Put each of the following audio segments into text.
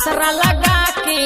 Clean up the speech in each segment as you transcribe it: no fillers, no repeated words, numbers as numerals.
असरा लगा के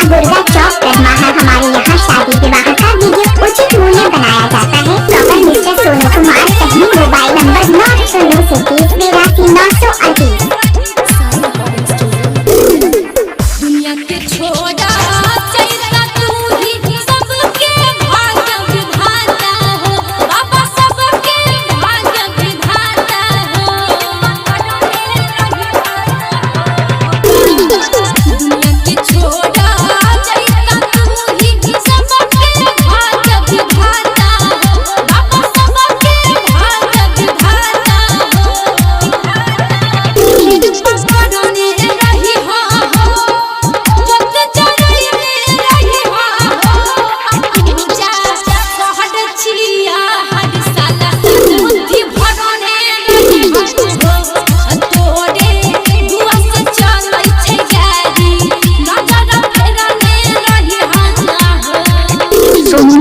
दुर्गा चौक कदमाहा हमारे यहाँ शादी विवाह का वीडियो उचित मूल्य बनाया जाता है। प्रॉपर मिस्टर सोनू कुमार सही मोबाइल नंबर 990 दुनिया के छोड़ा चैता तू ही सबके भाग्य विधाता हो बाबा, सबके भाग्य विधाता हो। दुनिया के छोड़ा चैता तू ही सबके भाग्य विधाता हो बाबा, सबके भाग्य विधाता हो।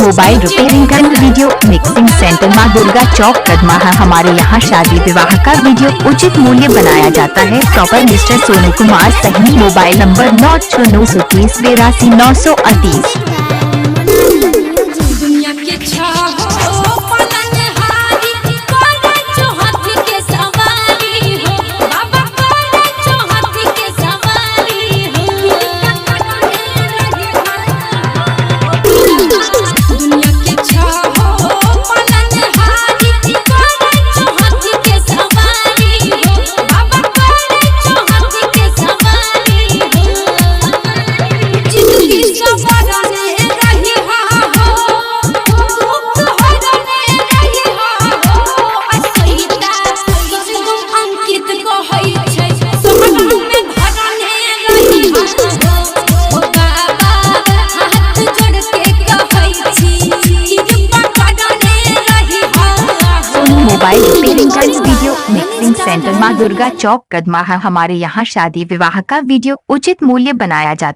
Mobile repairing and video mixing centre माँ दुर्गा चौक कदमाहा हमारे यहाँ शादी विवाह का वीडियो उचित मूल्य बनाया जाता है। प्रॉपर मिस्टर सोनू कुमार सही मोबाइल नंबर 990 दुनिया के छाहो पलनहारी करे जो हाथी के सवारी हो बाबा, करे जो हाथी के सवारी हो। दुनिया के छाहो पलनहारी करे जो हाथी के सवारी हो बाबा, करे जो हाथी के सवारी हो। जिंदगी सवारने रही हो अंकित को mobile repairing and video mixing centre माँ दुर्गा चौक कदमाहा हमारे यहाँ शादी विवाह का वीडियो उचित मूल्य बनाया जाता है।